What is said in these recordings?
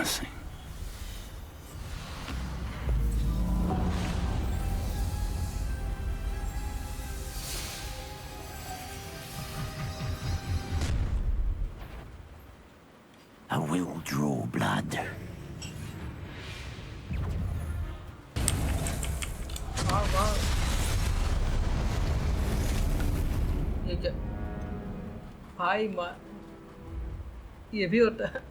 promising. I will draw blood. ये क्या भाई ये भी होता है।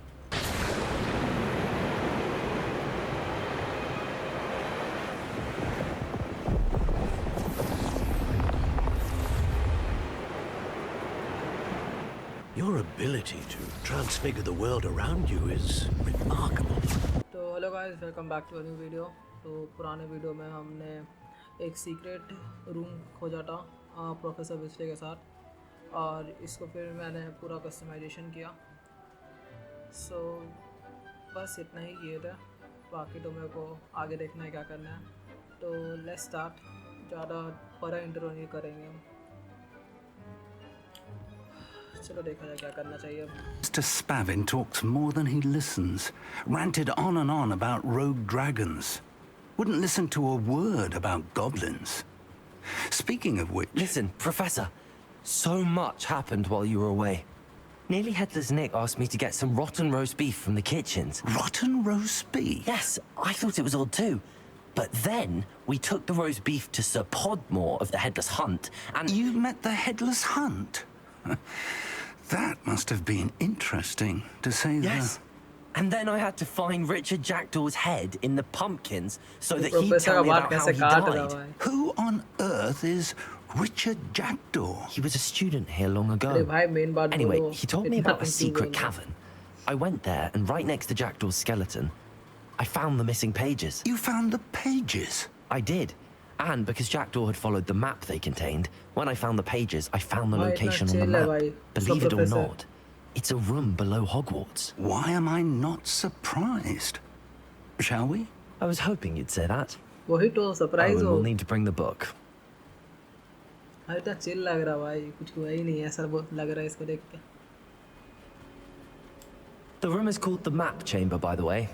Your ability to transfigure the world around you is remarkable. तो hello guys, welcome back to a new video. तो पुराने वीडियो में हमने एक सीक्रेट रूम खोजा था प्रोफेसर विस्ले के साथ, और इसको फिर मैंने पूरा कस्टमाइजेशन किया। सो बस इतना ही किए थे, बाकी तो मेरे को आगे देखना है क्या करना है। तो लेट्स स्टार्ट, ज़्यादा बड़ा इंट्रो नहीं करेंगे, चलो देखा जाए क्या करना चाहिए। Mr. Spavin talks more than he listens, ranted on and on about rogue dragons. Wouldn't listen to a word about goblins. Speaking of which... Listen, Professor, so much happened while you were away. Nearly Headless Nick asked me to get some rotten roast beef from the kitchens. Rotten roast beef? Yes, I thought it was odd too. But then we took the roast beef to Sir Podmore of the Headless Hunt, and... You met the Headless Hunt? That must have been interesting, to say the... Yes. And then I had to find Richard Jackdaw's head in the pumpkins so that he'd Professor tell me का about बात how he कैसे काट रहा died. है? Who on earth is Richard Jackdaw? He was a student here long ago. अरे भाई main बात Anyway, बोलो, he told me इतना about a confused secret हो गया। cavern. I went there, and right next to Jackdaw's skeleton, I found the missing pages. You found the pages? I did. And because Jackdaw had followed the map they contained, when I found the pages, I found the भाई location इतना on the chill है map. भाई, Believe it or Professor। not, it's a room below Hogwarts. Why am I not surprised? Shall we? I was hoping you'd say that. वही तो Oh, surprise and हो। we'll need to bring the book. भाई इतना chill लग रहा भाई, कुछ हुआ ही नहीं, ऐसा बहुत लग रहा है इसको देख के। The room is called the Map Chamber, by the way.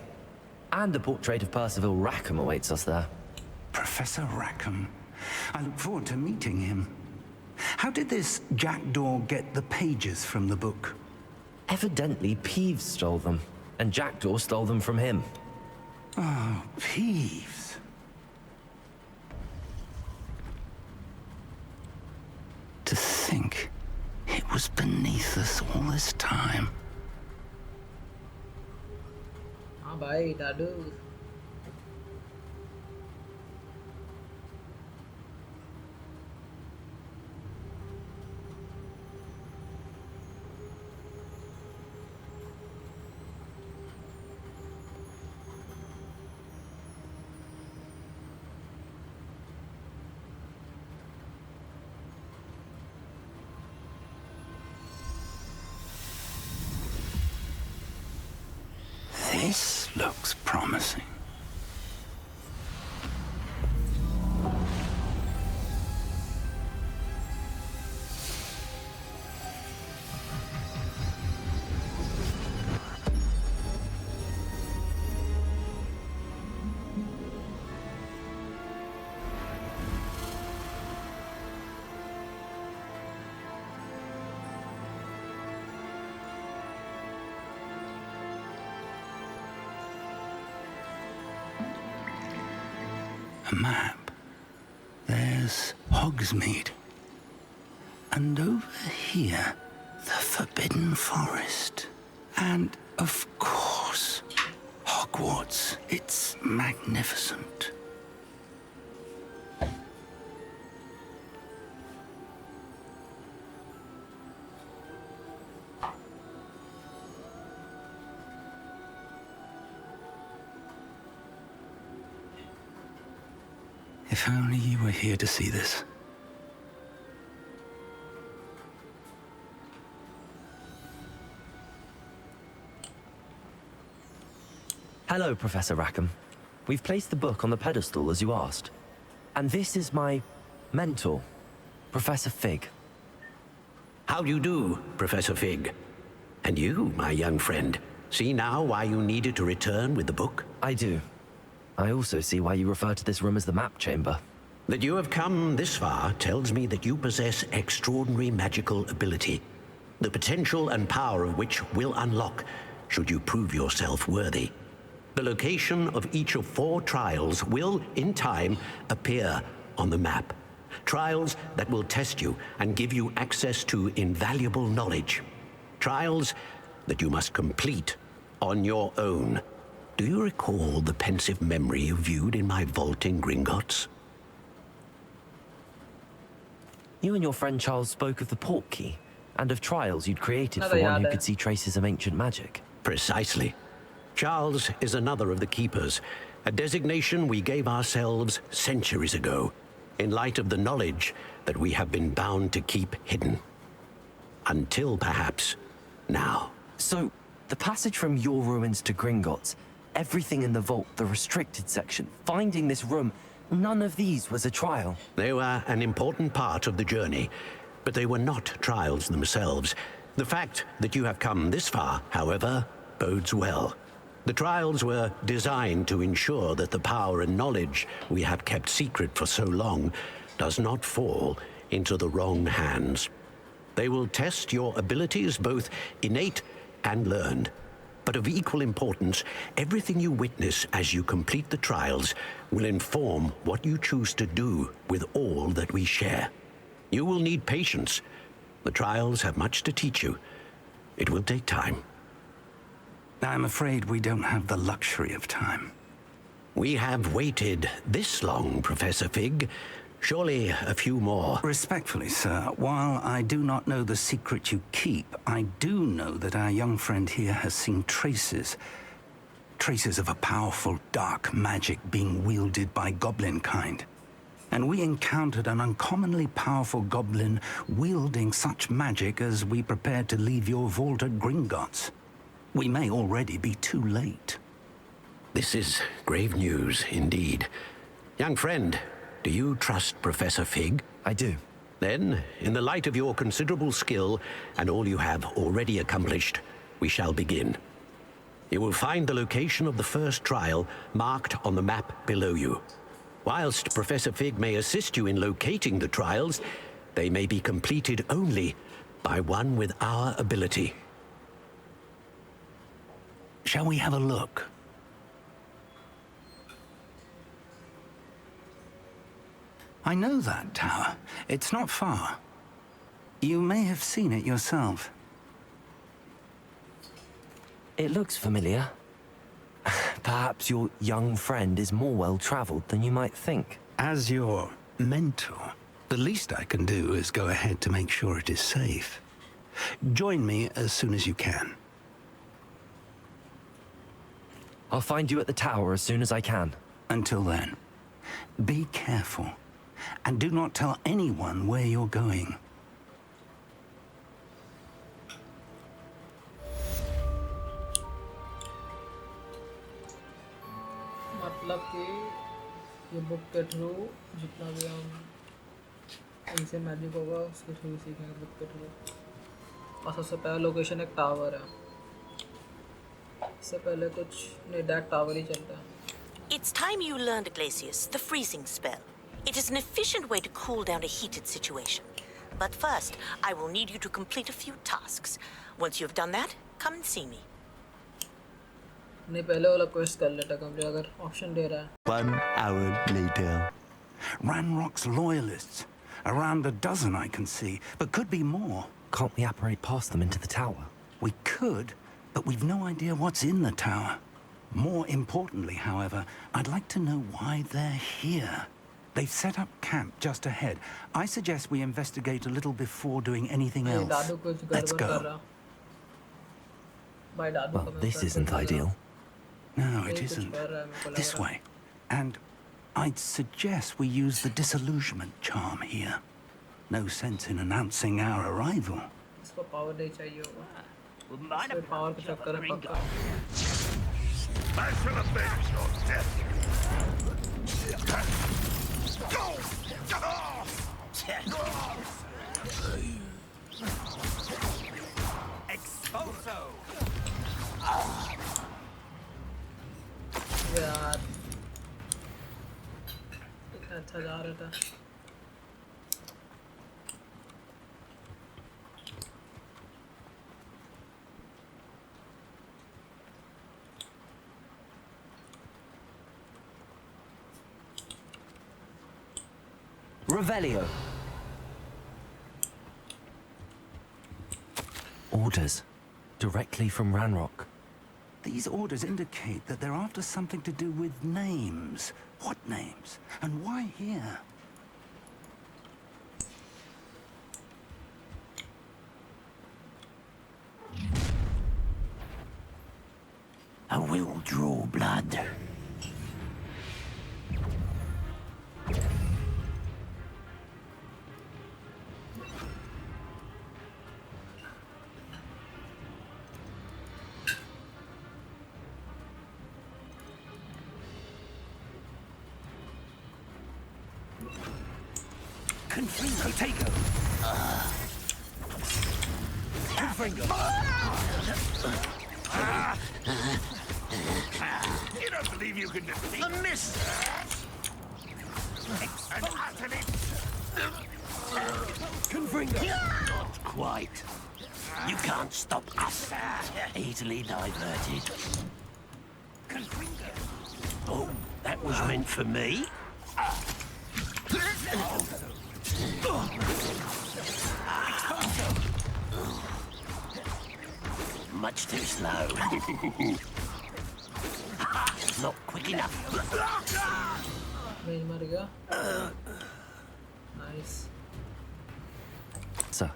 And a portrait of Percival Rackham awaits us there. Professor Rackham. I look forward to meeting him. How did this Jackdaw get the pages from the book? Evidently, Peeves stole them, and Jackdaw stole them from him. Oh, Peeves. To think it was beneath us all this time. हाँ भाई दादू। This looks promising. A map. There's Hogsmeade. And over here, the Forbidden Forest. And, of course, Hogwarts. It's magnificent. If only you were here to see this. Hello, Professor Rackham. We've placed the book on the pedestal as you asked. And this is my mentor, Professor Fig. How do you do, Professor Fig? And you, my young friend, See now why you needed to return with the book? I do. I also see why you refer to this room as the map chamber. That you have come this far tells me that you possess extraordinary magical ability, the potential and power of which will unlock should you prove yourself worthy. The location of each of 4 trials will, in time, appear on the map. Trials that will test you and give you access to invaluable knowledge. Trials that you must complete on your own. Do you recall the pensive memory you viewed in my vault in Gringotts? You and your friend Charles spoke of the port key, and of trials you'd created for one who could see traces of ancient magic. Precisely. Charles is another of the Keepers, a designation we gave ourselves centuries ago, in light of the knowledge that we have been bound to keep hidden. Until perhaps now. So, the passage from your ruins to Gringotts, everything in the vault, the restricted section, finding this room, none of these was a trial. They were an important part of the journey, but they were not trials themselves. The fact that you have come this far, however, bodes well. The trials were designed to ensure that the power and knowledge we have kept secret for so long does not fall into the wrong hands. They will test your abilities, both innate and learned. But of equal importance, everything you witness as you complete the trials will inform what you choose to do with all that we share. You will need patience. The trials have much to teach you. It will take time. I'm afraid we don't have the luxury of time. We have waited this long, Professor Fig. Surely a few more. Respectfully, sir, while I do not know the secret you keep, I do know that our young friend here has seen traces of a powerful dark magic being wielded by goblin kind. And we encountered an uncommonly powerful goblin wielding such magic as we prepared to leave your vault at Gringotts. We may already be too late. This is grave news indeed. Young friend, do you trust Professor Fig? I do. Then, in the light of your considerable skill and all you have already accomplished, we shall begin. You will find the location of the first trial marked on the map below you. Whilst Professor Fig may assist you in locating the trials, they may be completed only by one with our ability. Shall we have a look? I know that tower. It's not far. You may have seen it yourself. It looks familiar. Perhaps your young friend is more well-traveled than you might think. As your mentor, the least I can do is go ahead to make sure it is safe. Join me as soon as you can. I'll find you at the tower as soon as I can. Until then, be careful. And do not tell anyone where you're going. मतलब कि ये book के through जितना भी हम इनसे magic होगा उसके थ्रू सीखेंगे बुक के थ्रू। और सबसे पहला लोकेशन एक टावर है। इससे पहले कुछ नहीं, डायरेक्ट टावर ही चलता है। It's time you learned, Glacius, the freezing spell. It is an efficient way to cool down a heated situation. But first, I will need you to complete a few tasks. Once you've done that, come and see me. नहीं, पहले वाला quest कर लेता complete अगर option दे रहा है। 1 hour later. Ranrock's loyalists. Around a dozen I can see, but could be more. Can't we apparate past them into the tower? We could, but we've no idea what's in the tower. More importantly, however, I'd like to know why they're here. They've set up camp just ahead. I suggest we investigate a little before doing anything else. दादू कुछ Let's गड़बड़ कर go. रहा। भाई दादू Well, को मैं this कर isn't दूंगा। ideal. No, it ये कुछ isn't. कर रहा है, मेरे को लग This रहा है। way. And I'd suggest we use the disillusionment charm here. No sense in announcing our arrival. इसको पावर नहीं चाहिए होगा। इसको पावर के चक्कर में पक्का। I shall avenge your death. Exposo! यार कितना अच्छा जा रहा था। Revelio. Orders. Directly from Ranrock. These orders indicate that they're after something to do with names. What names? And why here? I will draw blood. Confringo, Tago! Confringo! You don't believe you can defeat a miss? And utterly Confringo! Not quite. You can't stop us. Easily diverted. Oh, that was meant for me? Much too slow. Not quick enough. Main मर गया। Nice. Sir,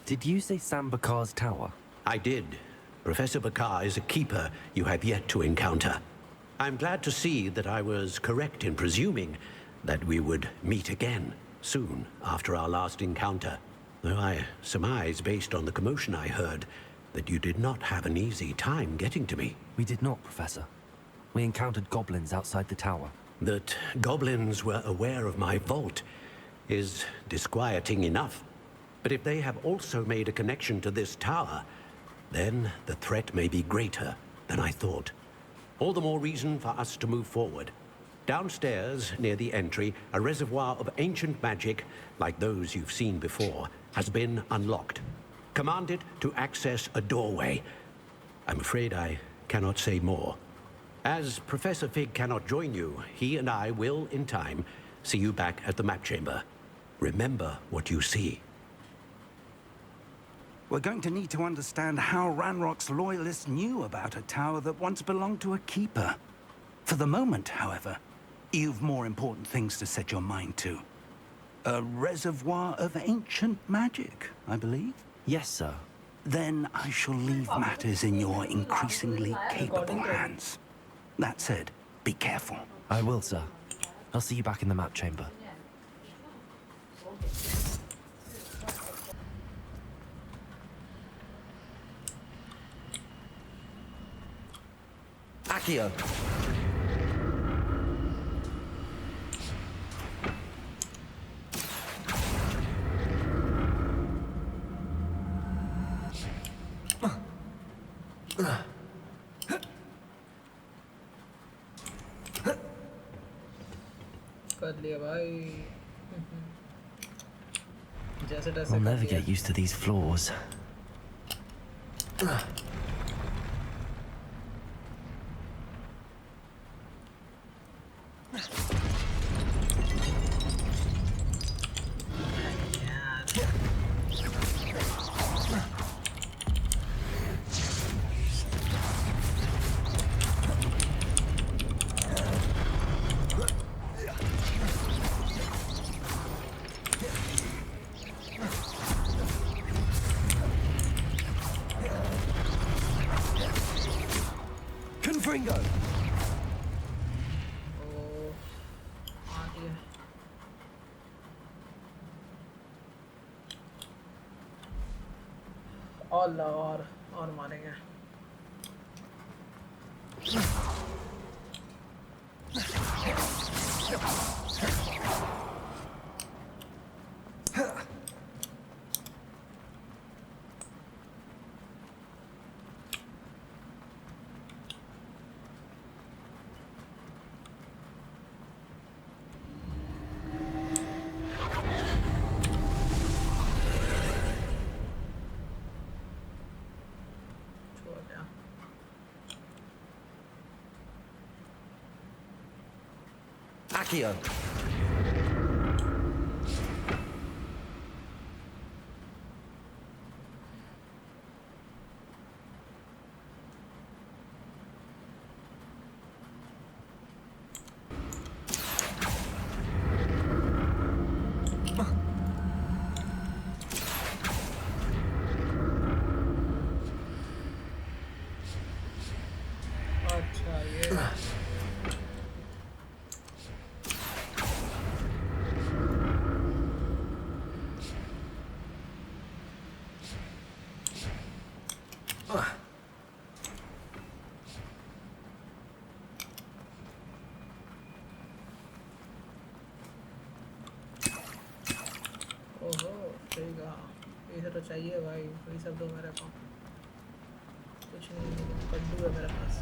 did you say Sam Bakar's tower? I did. Professor Bakar is a keeper you have yet to encounter. I'm glad to see that I was correct in presuming that we would meet again soon after our last encounter. Though I surmise, based on the commotion I heard, that you did not have an easy time getting to me. We did not, Professor. We encountered goblins outside the tower. That goblins were aware of my vault is disquieting enough. But if they have also made a connection to this tower, then the threat may be greater than I thought. All the more reason for us to move forward. Downstairs, near the entry, a reservoir of ancient magic, like those you've seen before, has been unlocked. Command it to access a doorway. I'm afraid I cannot say more. As Professor Fig cannot join you, he and I will, in time, see you back at the map chamber. Remember what you see. We're going to need to understand how Ranrock's loyalists knew about a tower that once belonged to a keeper. For the moment, however, you've more important things to set your mind to. A reservoir of ancient magic, I believe? Yes, sir. Then I shall leave matters in your increasingly capable hands. That said, be careful. I will, sir. I'll see you back in the map chamber. Accio. कर लिया भाई। जैसे तैसे I'll कर never लिया। get used to these floors. Confringo! ओ आ गया। और मारेंगे। Accio. अच्छा ये ओहो सही कहा, ये तो चाहिए भाई, वही सब दो मेरे को, कुछ नहीं, कद्दू है मेरे पास।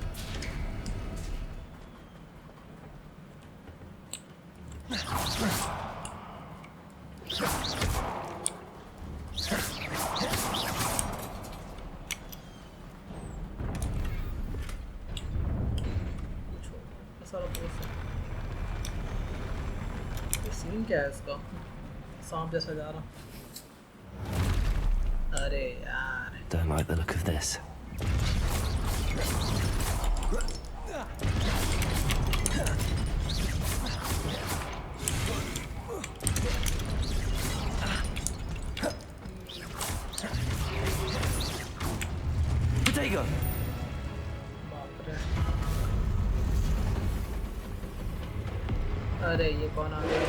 सारा पोस्ट है, ये सीन क्या है इसका, सांप जैसा जा रहा। अरे यार Don't like the look of this. Potato! बाप रे, अरे ये कौन आ गया?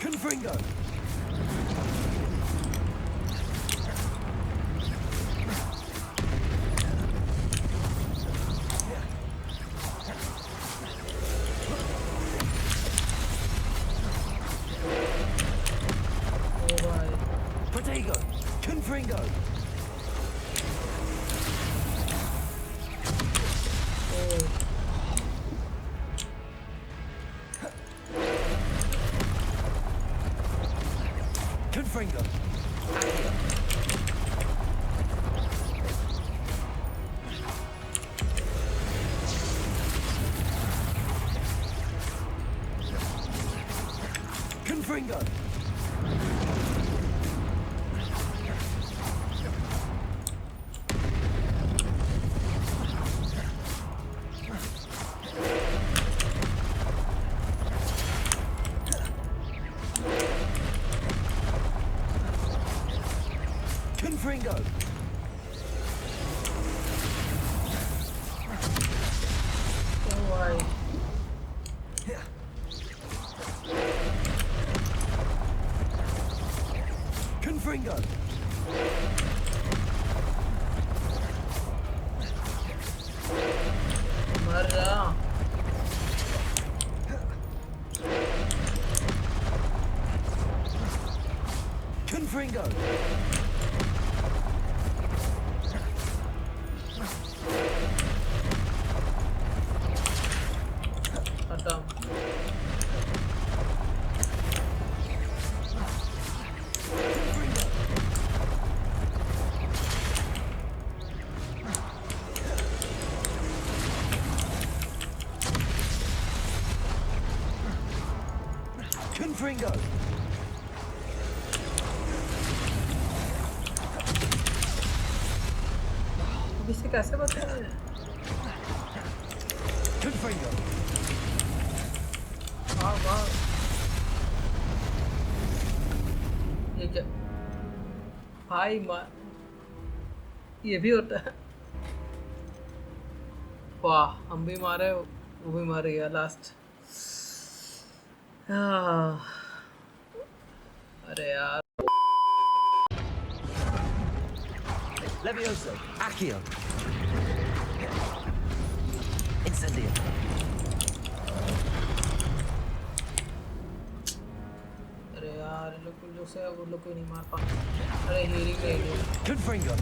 Confringo! ओ भाई Potato! Confringo! ओ Confringo! Accio! Confringo! Confringo! ओ भाई Confringo! मर जा। Confringo! खत्म। Confringo! अब इसे कैसे बताएं? Confringo! वाह ये क्या भाई, ये भी होता है। वाह, हम भी मारे, वो भी मर गया लास्ट। अरे यार Levioso! Accio! Incendio! अरे यार ये लोग से वो लोग को नहीं मार पा। अरे हीलिंग ले लो। Confringo!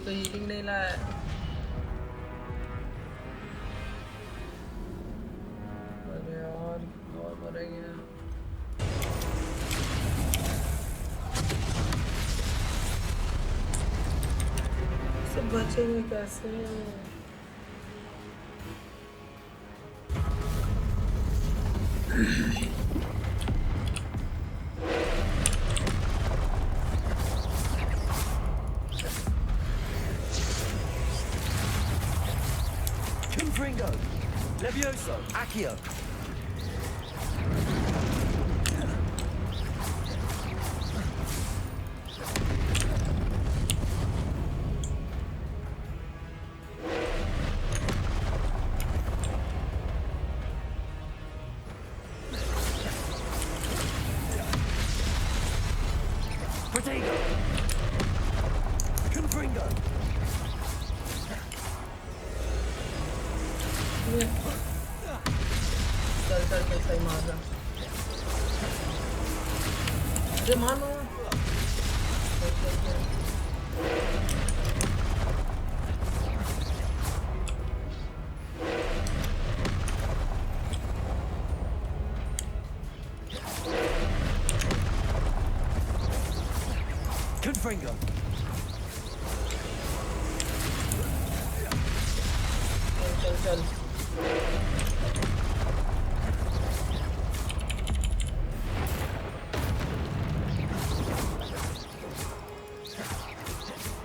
तो हीलिंग नहीं लाया। अरे यार और मरेंगे। बचेंगे कैसे? Confringo, Levioso, Accio. Protego, Confringo. चल चल चल सही मार रहा। अरे मानो। Confringo. चल चल चल।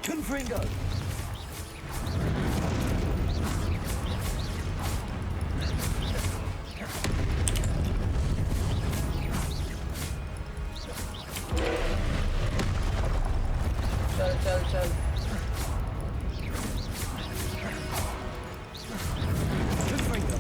Confringo. चल चल चल। Confringo.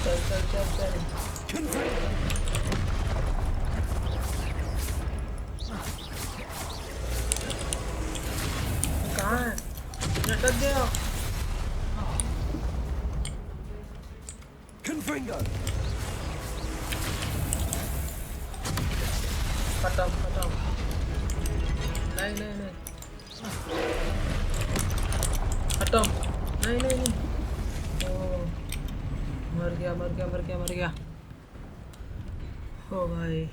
चल चल चल चल। Confringo. कहाँ है? लटक गया। Confringo. खत्म खत्म। नहीं नहीं नहीं। खत्म। नहीं नहीं नहीं। ओ मर गया मर गया मर गया मर गया। ओ भाई।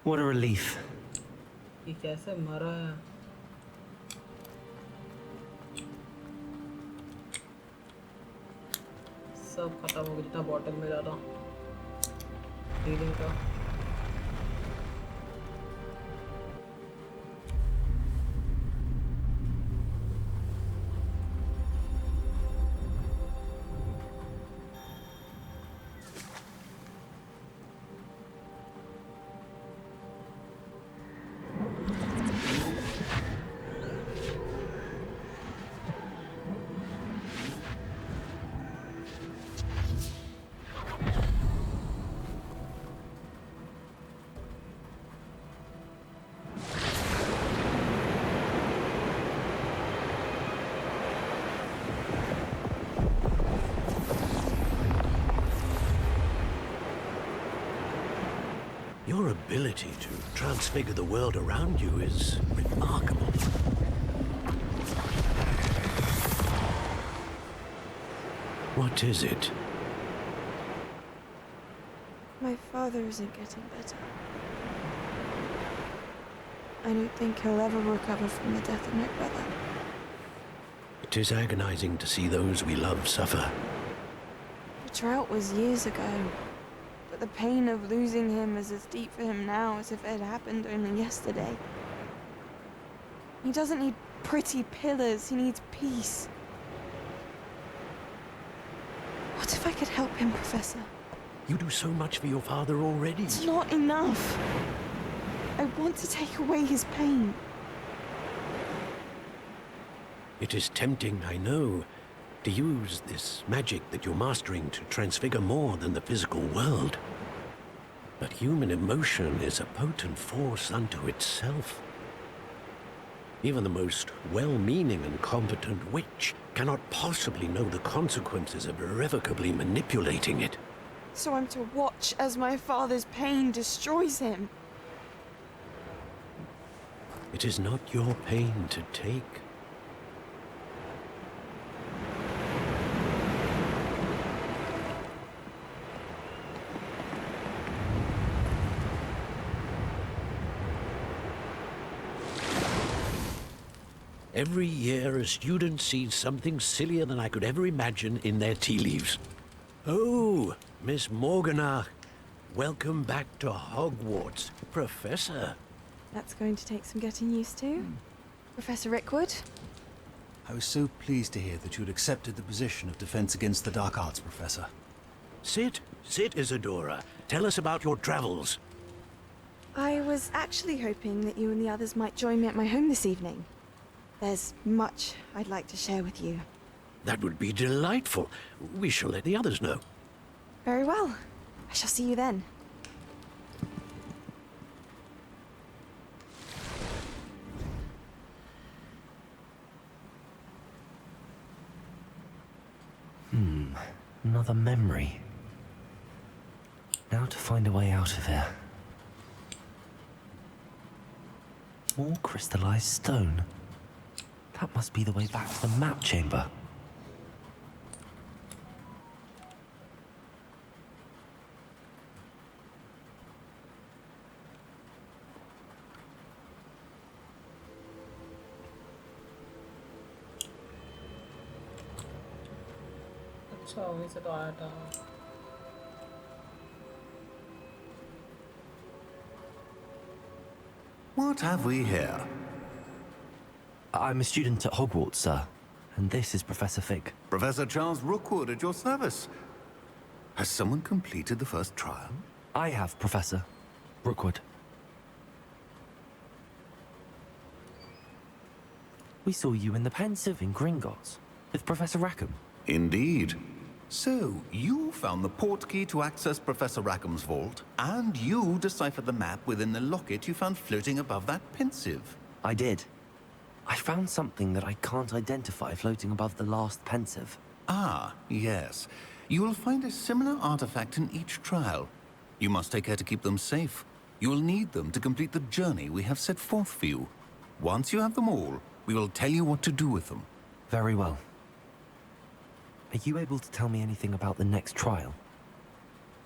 What a relief. ये कैसे मरा है? सब खत्म हो गया जितना बॉटल में डाला हीलिंग का। Your ability to transfigure the world around you is remarkable. What is it? My father isn't getting better. I don't think he'll ever recover from the death of my brother. It is agonizing to see those we love suffer. The drought was years ago, but the pain of losing him is as deep for him now as if it had happened only yesterday. He doesn't need pretty pillars, he needs peace. What if I could help him, Professor? You do so much for your father already. It's not enough. I want to take away his pain. It is tempting, I know, to use this magic that you're mastering to transfigure more than the physical world. But human emotion is a potent force unto itself. Even the most well-meaning and competent witch cannot possibly know the consequences of irrevocably manipulating it. So I'm to watch as my father's pain destroys him. It is not your pain to take. Every year, a student sees something sillier than I could ever imagine in their tea leaves. Oh, Miss Morganach, welcome back to Hogwarts, Professor. That's going to take some getting used to. Professor Rickwood? I was so pleased to hear that you had accepted the position of Defense Against the Dark Arts, Professor. Sit, Isadora. Tell us about your travels. I was actually hoping that you and the others might join me at my home this evening. There's much I'd like to share with you. That would be delightful. We shall let the others know. Very well. I shall see you then. Another memory. Now to find a way out of here. More crystallized stone. That must be the way back to the map chamber. अच्छा वहीं से तो आया था What have we here? I'm a student at Hogwarts, sir. And this is Professor Fig. Professor Charles Rookwood at your service. Has someone completed the first trial? I have, Professor Rookwood. We saw you in the Pensive in Gringotts with Professor Rackham. Indeed. So, you found the portkey to access Professor Rackham's vault, and you deciphered the map within the locket you found floating above that Pensive. I did. I found something that I can't identify floating above the last Pensive. Ah, yes. You will find a similar artifact in each trial. You must take care to keep them safe. You will need them to complete the journey we have set forth for you. Once you have them all, we will tell you what to do with them. Very well. Are you able to tell me anything about the next trial?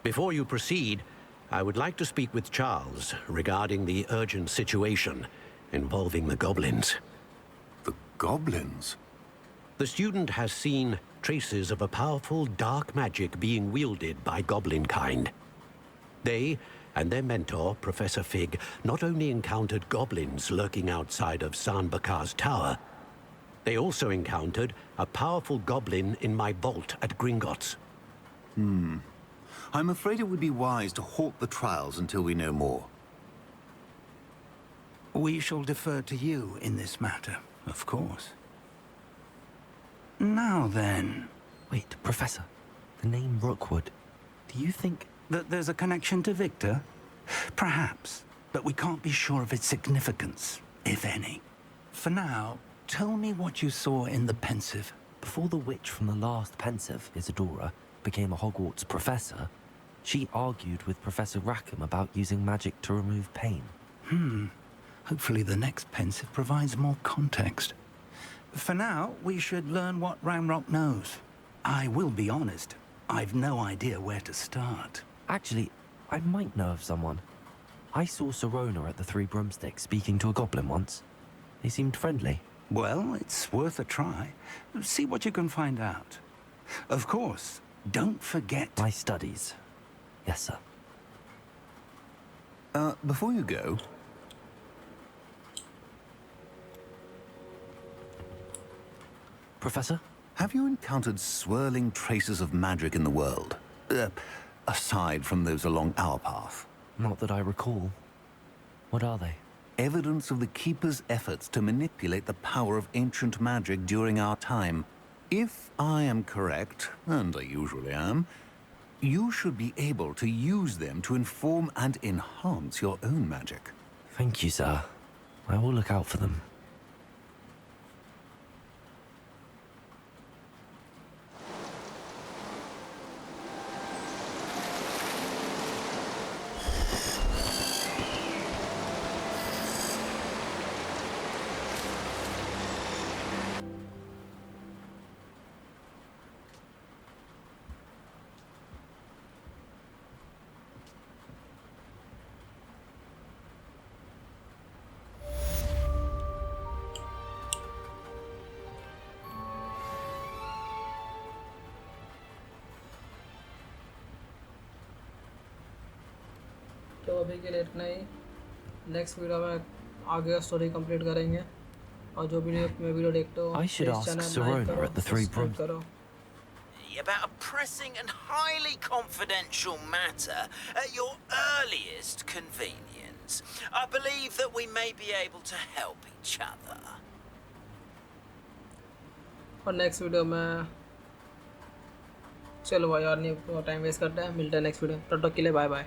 Before you proceed, I would like to speak with Charles regarding the urgent situation involving the goblins. The goblins? The student has seen traces of a powerful dark magic being wielded by goblin kind. They and their mentor, Professor Fig, not only encountered goblins lurking outside of Sanbakar's tower, they also encountered a powerful goblin in my vault at Gringotts. I'm afraid it would be wise to halt the trials until we know more. We shall defer to you in this matter, of course. Now then... Wait, Professor. The name Rookwood. Do you think... that there's a connection to Victor? Perhaps, but we can't be sure of its significance, if any. For now, tell me what you saw in the Pensive. Before the witch from the last Pensive, Isadora, became a Hogwarts professor, she argued with Professor Rackham about using magic to remove pain. Hopefully the next Pensive provides more context. For now, we should learn what Ramrock knows. I will be honest, I've no idea where to start. Actually, I might know of someone. I saw Serona at the Three Broomsticks speaking to a goblin once. They seemed friendly. Well, it's worth a try. See what you can find out. Of course, don't forget... My studies. Yes, sir. Before you go... Professor? Have you encountered swirling traces of magic in the world? Aside from those along our path? Not that I recall. What are they? Evidence of the Keeper's efforts to manipulate the power of ancient magic during our time. If I am correct, and I usually am, you should be able to use them to inform and enhance your own magic. Thank you, sir. I will look out for them. तो अभी के लिए इतना ही। Next video में आगे story complete करेंगे। और जो भी मैं वीडियो देखते हो I should please ask channel Serona like करो, at the Three subscribe Bros. करो। About a pressing and highly confidential matter at your earliest convenience. I believe that we may be able to help each other. और next video में चलो भाई यार नहीं time waste करते हैं, मिलते हैं नेक्स्ट वीडियो। तब तक के लिए बाय बाय।